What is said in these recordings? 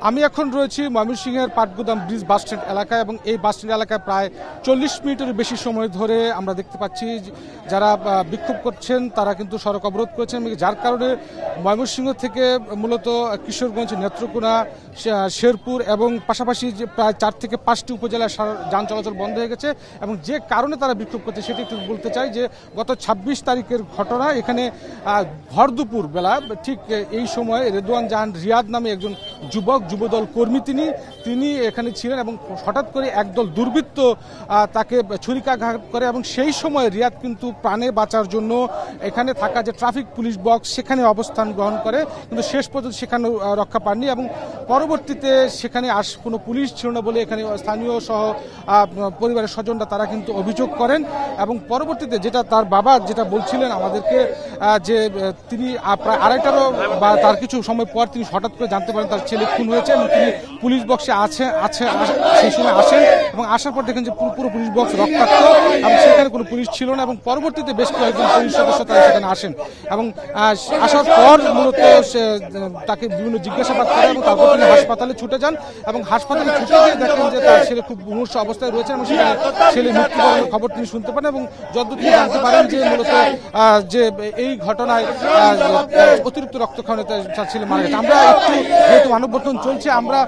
আমি এখন রয়েছি ময়মনসিংহের পাটগুদাম ব্রিজ বাস স্ট্যান্ড এলাকায় এবং এই বাস স্ট্যান্ড এলাকায় প্রায় 40 মিনিটের বেশি সময় ধরে আমরা দেখতে পাচ্ছি যারা বিক্ষোভ করছেন তারা কিন্তু সড়ক অবরোধ করেছেন, যার কারণে ময়মনসিংহ থেকে মূলত কিশোরগঞ্জ, নেত্রকোনা, শেরপুর এবং পাশাপাশি যে প্রায় 4 থেকে 5টি উপজেলায় যান চলাচল বন্ধ হয়ে গেছে। এবং যে কারণে তারা বিক্ষোভ করছে সেটি একটু বলতে চাই যে গত 26 তারিখের ঘটনা। এখানে ভরদুপুর বেলা ঠিক এই সময় রেদওয়ান জাহান রিয়াদ নামে একজন যুবদল কর্মী তিনি এখানে ছিলেন এবং হঠাৎ করে একদল দুর্বৃত্ত তাকে ছুরিকাঘাত করে এবং সেই সময় রিয়াদ কিন্তু প্রাণে বাঁচার জন্য এখানে থাকা যে ট্রাফিক পুলিশ বক্স সেখানে অবস্থান গ্রহণ করে, কিন্তু শেষ পর্যন্ত সেখানে রক্ষা পাননি এবং পরবর্তীতে সেখানে কোনো পুলিশ ছিল না বলে এখানে স্থানীয় সহ পরিবারের স্বজনরা তারা কিন্তু অভিযোগ করেন। এবং পরবর্তীতে যেটা তার বাবা যেটা বলছিলেন আমাদেরকে যে তিনি প্রায় 2:30টারও বা তার কিছু সময় পর তিনি হঠাৎ করে জানতে পারেন তার ছেলে খুন হয়েছে এবং তিনি পুলিশ বক্সে সেই সময় আসেন এবং আসার পর দেখেন যে পুরো পুলিশ বক্স রক্তাক্ত এবং সেখানে কোনো পুলিশ ছিল না। এবং পরবর্তীতে বেশ কয়েকজন পুলিশ সদস্য তারা সেখানে আসেন এবং আসার পর মূলত তাকে বিভিন্ন জিজ্ঞাসাবাদ করে এবং তারপর তিনি হাসপাতালে ছুটে যান এবং হাসপাতালে ছুটে গিয়ে দেখেন যে তার ছেলে খুব মুমূর্ষ অবস্থায় রয়েছে এবং সেখানে ছেলে মৃত্যুবরণের খবর তিনি শুনতে পান এবং যতদূর তিনি জানতে পারেন যে মূলত যে এই ঘটনায় অতিরিক্ত রক্তক্ষরণে তার ছেলে মারা গেছে। আমরা একটু যেহেতু মানববন্ধন চলছে আমরা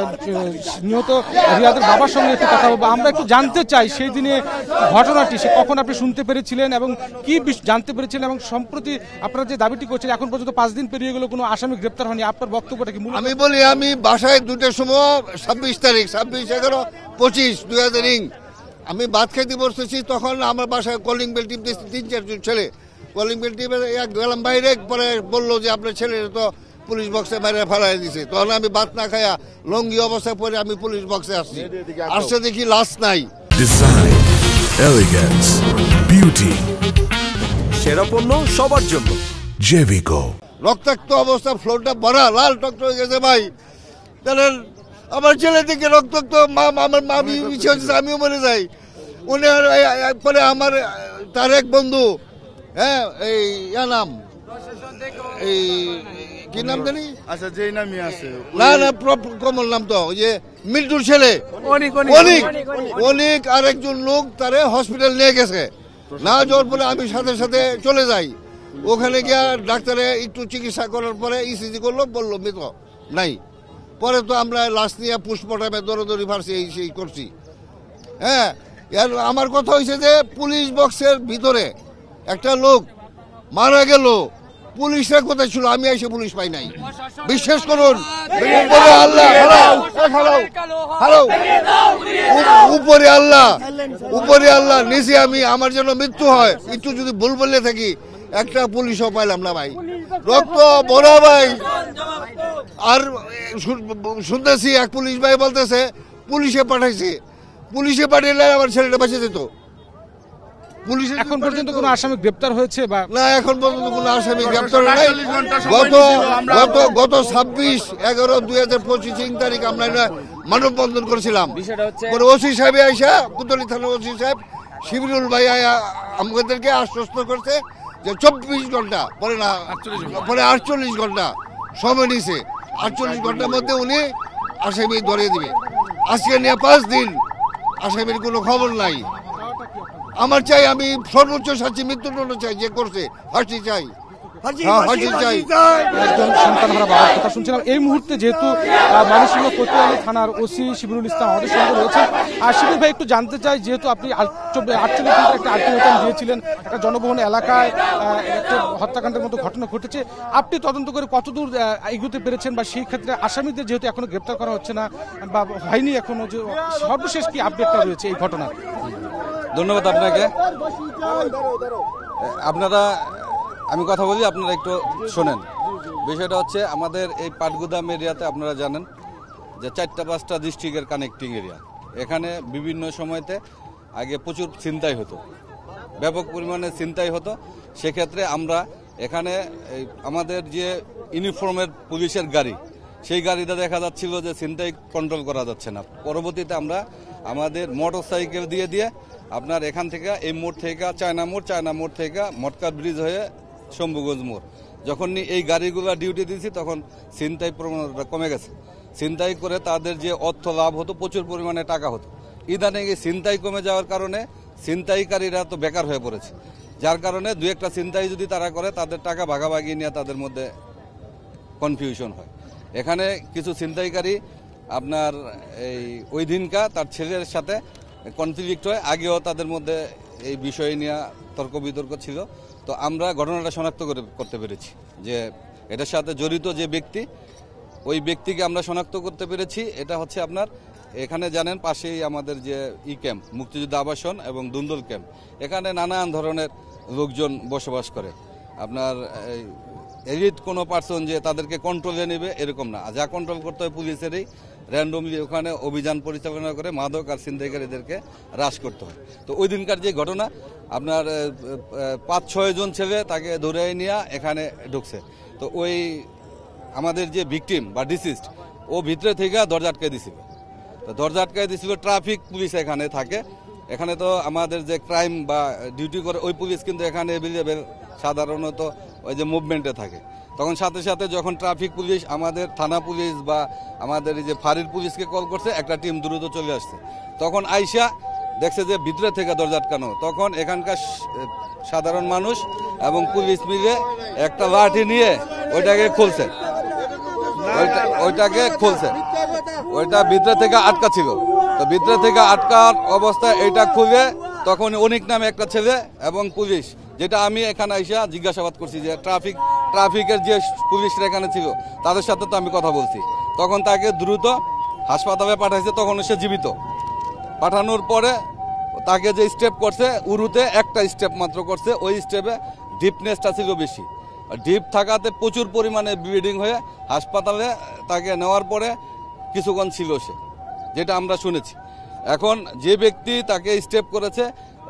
একটু নিহত রিয়াদের বাবার সঙ্গে একটু কথা বলবো। আমরা একটু জানতে চাই সেই দিনে ঘটনাটি সে কখন আপনি শুনতে পেরেছিলেন এবং কি জানতে পেরেছিলেন এবং সম্প্রতি আপনারা যে দাবিটি করছেন এখন পর্যন্ত 5 দিন পেরিয়ে গেল কোনো আসামি গ্রেপ্তার হয়নি, আপনার বক্তব্যটা কি? আমি বলি আমি বাসায় 2টার সময় 26 তারিখ 26/11/25 আমি ভাত খাইতে বসতেছি, তখন আমার বাসায় কলিং বেল টিপতেছি 3-4 জন ছেলে কলিং বেল টিপে গেলাম বাইরে, পরে বললো যে আপনার ছেলের তো পুলিশ বক্সে বাইরে ফেলাই দিছে। তখন আমি ভাত না খাইয়া লঙ্গি অবস্থায় পরে আমি পুলিশ বক্সে আসছে দেখি লাশ নাই। ডিজাইন, এলিগেন্স, বিউটি, সেরা পণ্য সবার জন্য জেভিকো। রক্তাক্ত অবস্থা, ফ্লোরটা ভরা লাল টকটক হয়ে গেছে ভাই। তাহলে আমার ছেলে থেকে রক্তাক্ত আমার মা ইচ্ছে হচ্ছে আমিও মরে যাই। উনি পরে আমার তার এক বন্ধু, হ্যাঁ এই নাম এই কি নাম জানি, আচ্ছা যেই নামই আছে না কমল নাম তো ওই যে মিন্টুর ছেলে অনেক আর একজন লোক তারে হসপিটাল নিয়ে গেছে। না যাওয়ার পরে আমি সাথে সাথে চলে যাই, ওখানে গিয়া ডাক্তারে একটু চিকিৎসা করার পরে ইসিজি করলো, বললো মৃত নাই। পরে তো আমরা লাশ নিয়ে পোস্টমর্টমে দৌড়াদৌড়ি ফারছি এই সেই করছি। হ্যাঁ, আমার কথা হয়েছে যে পুলিশ বক্সের ভিতরে একটা লোক মারা গেল, পুলিশরা কোথায় ছিল? আমি এসে পুলিশ পাই নাই। বিশ্বাস করুন, উপরে আল্লাহ নিচে আমি, আমার জন্য মৃত্যু হয় একটু যদি ভুল বললে থাকি, একটা পুলিশও পাইলাম না ভাই, রক্ত ভরা ভাই। আর শুনতেছি এক পুলিশ ভাই বলতেছে পুলিশে পাঠাইছে, পুলিশে পাঠাইলে আমার ছেলেটা বেঁচে যেত। এখন পর্যন্ত কোনো আসামি গ্রেপ্তার হয়েছে বা না? এখন পর্যন্ত কোনো আসামি গ্রেপ্তার নাই। গত 26/11/2025 তারিখ আমরা মানববন্ধন করেছিলাম। ওসি সাহেব আইসা, কুতলি থানার ওসি সাহেব শিবিরুল ভাই আমাদেরকে আশ্বস্ত করছে যে 24 ঘন্টা পরে না, পরে 48 ঘন্টা সময় নিছে। 48 ঘন্টার মধ্যে উনি আসামি ধরিয়ে দিবে। আজকে নিয়ে 5 দিন আসামির কোনো খবর নাই। আমার চাই, আমি সর্বোচ্চ শাস্তি মৃত্যুদণ্ড চাই, যে করছে ফাঁসি চাই। শুনছিলাম এই মুহূর্তে যেহেতু ময়মনসিংহ কোতোয়ালি থানার ওসি শিবিরুল ইসলাম আমাদের সঙ্গে রয়েছেন। আর শিবির ভাই একটু জানতে চাই, যেহেতু আপনি 48 একটা আলটিমেটাম দিয়েছিলেন, একটা জনবহুল এলাকায় একটা হত্যাকাণ্ডের মতো ঘটনা ঘটেছে, আপনি তদন্ত করে কতদূর এগোতে পেরেছেন বা সেই ক্ষেত্রে আসামিদের যেহেতু এখনো গ্রেপ্তার করা হচ্ছে না বা হয়নি এখনো, যে সর্বশেষ কি আপডেটটা রয়েছে এই ঘটনা? ধন্যবাদ আপনাকে। আপনারা, আমি কথা বলি, আপনারা একটু শোনেন। বিষয়টা হচ্ছে আমাদের এই পাটগুদাম এরিয়াতে আপনারা জানেন যে 4-5টা ডিস্ট্রিক্টের কানেক্টিং এরিয়া। এখানে বিভিন্ন সময়তে আগে প্রচুর ছিনতাই হতো, ব্যাপক পরিমাণে ছিনতাই হতো। সেক্ষেত্রে আমরা এখানে আমাদের যে ইউনিফর্মের পুলিশের গাড়ি, সেই গাড়িটা দেখা যাচ্ছিল যে ছিনতাই কন্ট্রোল করা যাচ্ছে না। পরবর্তীতে আমরা আমাদের মোটর সাইকেল দিয়ে আপনার এখান থেকে এই মোড় থেকে চায়না মোড় থেকে মটকা ব্রিজ হয়ে শম্ভুগঞ্জ মোড়, যখন এই গাড়িগুলো ডিউটি দিয়েছি তখন ছিনতাই প্রবণতা কমে গেছে। ছিনতাই করে তাদের যে অর্থ লাভ হতো, প্রচুর পরিমাণে টাকা হতো। ইদানিং এই ছিনতাই কমে যাওয়ার কারণে ছিনতাইকারীরা তো বেকার হয়ে পড়েছে, যার কারণে দু একটা ছিনতাই যদি তারা করে তাদের টাকা ভাগাভাগি নিয়ে তাদের মধ্যে কনফিউশন হয়। এখানে কিছু ছিনতাইকারী আপনার ওই দিনকা তার ছেলের সাথে কনফ্লিক্ট হয়, আগেও তাদের মধ্যে এই বিষয় নিয়ে তর্ক বিতর্ক ছিল। তো আমরা ঘটনাটা শনাক্ত করতে পেরেছি যে এটার সাথে জড়িত যে ব্যক্তি, ওই ব্যক্তিকে আমরা শনাক্ত করতে পেরেছি। এটা হচ্ছে আপনার এখানে জানেন পাশেই আমাদের যে ক্যাম্প, মুক্তিযুদ্ধ আবাসন এবং দুন্দুল ক্যাম্প, এখানে নানান ধরনের লোকজন বসবাস করে। আপনার এলিট কোনো পার্সন যে তাদেরকে কন্ট্রোলে নেবে এরকম না, যা কন্ট্রোল করতে হয় পুলিশেরই র্যান্ডমলি ওখানে অভিযান পরিচালনা করে মাদক আর ছিনতাইকারীদেরকে হ্রাস করতে হয়। তো ওই দিনকার যে ঘটনা, আপনার 5-6 জন ছেলে তাকে ধরে নিয়ে এখানে ঢুকছে। তো ওই আমাদের যে ভিকটিম বা ডিসিস্ট, ও ভিতরে থেকে দরজা আটকে দিছিল। তো দরজা আটকে দিছিল, ট্রাফিক পুলিশ এখানে থাকে। এখানে তো আমাদের যে ক্রাইম বা ডিউটি করে ওই পুলিশ কিন্তু এখানে অ্যাভেলেবেল সাধারণত ওই যে মুভমেন্টে থাকে। তখন সাথে সাথে যখন ট্রাফিক পুলিশ, আমাদের থানা পুলিশ বা আমাদের এই যে ফাঁড়ির পুলিশকে কল করছে, একটা টিম দ্রুত চলে আসছে। তখন আইসা দেখছে যে ভিতরে থেকে দরজা আটকানো। তখন এখানকার সাধারণ মানুষ এবং পুলিশ মিলে একটা লাঠি নিয়ে ওইটাকে খুলছে, ওইটা ভিতরে থেকে আটকা ছিল। তো ভিতরে থেকে আটকার অবস্থায় এইটা খুলে তখন অনিক নামে একটা ছেলে এবং পুলিশ, যেটা আমি এখানে আইসা জিজ্ঞাসাবাদ করছি যে ট্রাফিকের যে পুলিশরা এখানে ছিল তাদের সাথে তো আমি কথা বলছি। তখন তাকে দ্রুত হাসপাতালে পাঠাইছে, তখন সে জীবিত। পাঠানোর পরে তাকে যে স্টেপ করছে, উরুতে একটা স্টেপ মাত্র করছে, ওই স্টেপে ডিপনেসটা ছিল বেশি। ডিপ থাকাতে প্রচুর পরিমাণে ব্লিডিং হয়ে হাসপাতালে তাকে নেওয়ার পরে কিছুক্ষণ ছিল সে, যেটা আমরা শুনেছি। এখন যে ব্যক্তি তাকে স্টেপ করেছে,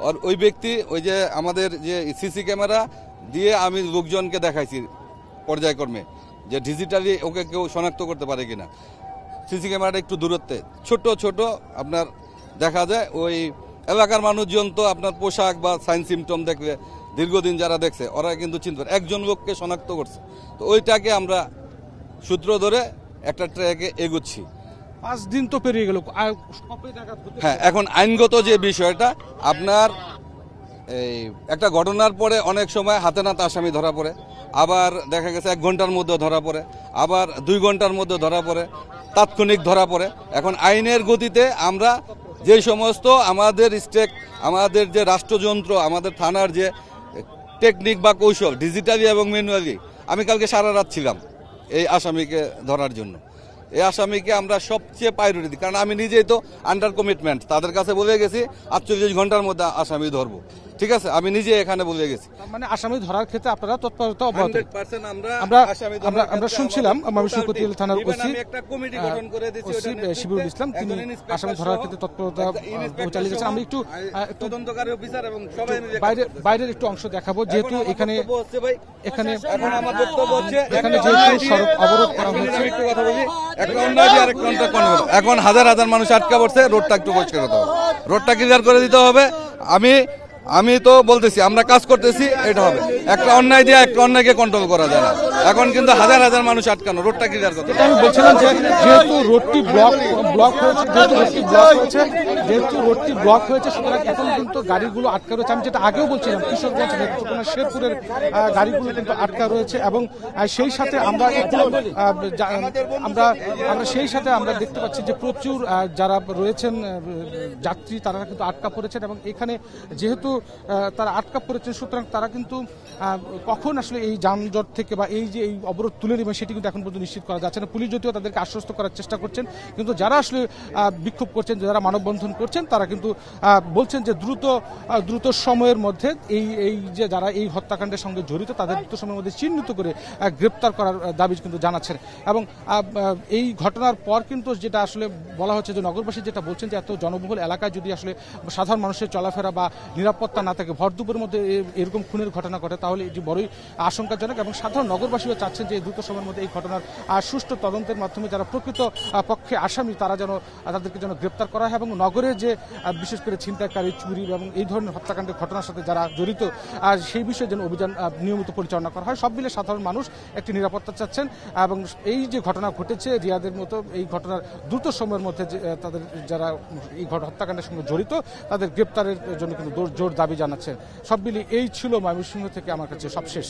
আর ওই ব্যক্তি ওই যে আমাদের যে সিসি ক্যামেরা দিয়ে আমি লোকজনকে দেখাইছি পর্যায়ক্রমে যে ডিজিটালি ওকে কেউ শনাক্ত করতে পারে কিনা। সিসি ক্যামেরাটা একটু দূরত্বে ছোট ছোট আপনার দেখা যায়। ওই এলাকার মানুষজন তো আপনার পোশাক বা সাইন সিমটম দেখলে দীর্ঘদিন যারা দেখছে ওরা কিন্তু চিনতে পারে, একজন লোককে শনাক্ত করছে। তো ওইটাকে আমরা সূত্র ধরে একটা ট্র্যাকে এগোচ্ছি। 5 দিন তো পেরিয়ে গেল। হ্যাঁ, এখন আইনগত যে বিষয়টা, আপনার এই একটা ঘটনার পরে অনেক সময় হাতে নাতে আসামি ধরা পড়ে, আবার দেখা গেছে 1 ঘন্টার মধ্যে ধরা পড়ে, আবার 2 ঘন্টার মধ্যে ধরা পড়ে, তাৎক্ষণিক ধরা পড়ে। এখন আইনের গতিতে আমরা যে সমস্ত আমাদের যে রাষ্ট্রযন্ত্র, আমাদের থানার যে টেকনিক বা কৌশল ডিজিটালি এবং ম্যানুয়ালি, আমি কালকে সারা রাত ছিলাম এই আসামিকে ধরার জন্য। এই আসামিকে আমরা সবচেয়ে প্রায়োরিটি দিই, কারণ আমি নিজেই তো আন্ডার কমিটমেন্ট তাদের কাছে বলে গেছি 48 ঘন্টার মধ্যে আসামি ধরবো। ঠিক আছে, আমি নিজে এখানে বলে গেছি। মানে আসামি ধরার ক্ষেত্রে আপনারা তৎপরতা অব্যাহত। 100% আমরা শুনছিলাম ময়মনসিংহ কোতোয়ালি থানার ওসি শিবিরুল ইসলাম, তিনি আসামি ধরার ক্ষেত্রে তৎপরতা চালিয়ে যাচ্ছেন। আমি একটু তদন্তকারী অফিসার এবং সবাই বাইরের একটু অংশ দেখাবো, যেহেতু এখানে আমার বক্তব্য হচ্ছে এখানে যেহেতু সড়ক অবরোধ করা হয়েছে। একটু কথা বলি, একটা অন্যায় দিয়ে আরেকটা অন্যায়। এখন হাজার হাজার মানুষ আটকা পড়ছে, রোডটা একটু পরিষ্কার করতে হবে, রোডটা ক্লিয়ার করে দিতে হবে। আমি তো বলতেছি আমরা কাজ করতেছি, এটা হবে। একটা অন্যায় দিয়ে একটা অন্যায়কে কন্ট্রোল করা যায় না। এখন কিন্তু হাজার হাজার মানুষ আটকানো, রোডটা ক্লিয়ার করতে হবে। আমি বলছিলাম যে যেহেতু রোডটি ব্লক হয়েছে, সুতরাং এখন কিন্তু গাড়িগুলো আটকা রয়েছে। আমি যেটা আগেও বলছিলাম, কিশোরগঞ্জ নেত্রকোনা শেরপুরের গাড়িগুলো কিন্তু আটকা রয়েছে। এবং সেই সাথে আমরা দেখতে পাচ্ছি যে প্রচুর যারা রয়েছেন যাত্রী, তারা কিন্তু আটকা পড়েছেন। এবং এখানে যেহেতু তারা আটকা পড়েছেন, সুতরাং তারা কিন্তু কখন আসলে এই যানজট থেকে বা এই যে এই অবরোধ তুলে নেবেন সেটি কিন্তু এখন পর্যন্ত নিশ্চিত করা যাচ্ছে না। পুলিশ যদিও তাদেরকে আশ্বস্ত করার চেষ্টা করছেন, কিন্তু যারা আসলে বিক্ষোভ করছেন, যারা মানববন্ধন করছেন, তারা কিন্তু বলছেন যে দ্রুত সময়ের মধ্যে এই যে যারা এই হত্যাকাণ্ডের সঙ্গে জড়িত তাদের দ্রুত সময়ের মধ্যে চিহ্নিত করে গ্রেপ্তার করার দাবি কিন্তু জানাচ্ছেন। এবং এই ঘটনার পর কিন্তু যেটা আসলে বলা হচ্ছে যে নগরবাসী যেটা বলছেন যে এত জনবহুল এলাকায় যদি আসলে সাধারণ মানুষের চলাফেরা বা নিরাপত্তা না থাকে, ভর দুপুরের মধ্যে এরকম খুনের ঘটনা ঘটে, তাহলে এটি বড়ই আশঙ্কাজনক। এবং সাধারণ নগরবাসীও চাচ্ছেন যে দ্রুত সময়ের মধ্যে এই ঘটনার সুষ্ঠু তদন্তের মাধ্যমে যারা প্রকৃত পক্ষে আসামি তাদেরকে যেন গ্রেপ্তার করা হয় এবং নগরের যে বিশেষ করে ছিনতাইকারী, চুরি এবং এই ধরনের হত্যাকাণ্ডের ঘটনার সাথে যারা জড়িত সেই বিষয়ে যেন অভিযান নিয়মিত পরিচালনা করা হয়। সব মিলে সাধারণ মানুষ একটি নিরাপত্তা চাচ্ছেন এবং এই যে ঘটনা ঘটেছে রিয়াদের মতো এই ঘটনার দ্রুত সময়ের মধ্যে তাদের যারা এই হত্যাকাণ্ডের সঙ্গে জড়িত তাদের গ্রেপ্তারের জন্য কিন্তু জোর দাবি জানাচ্ছেন। সব মিলিয়ে এই ছিল ময়মনসিংহ থেকে আমার কাছে সবশেষ।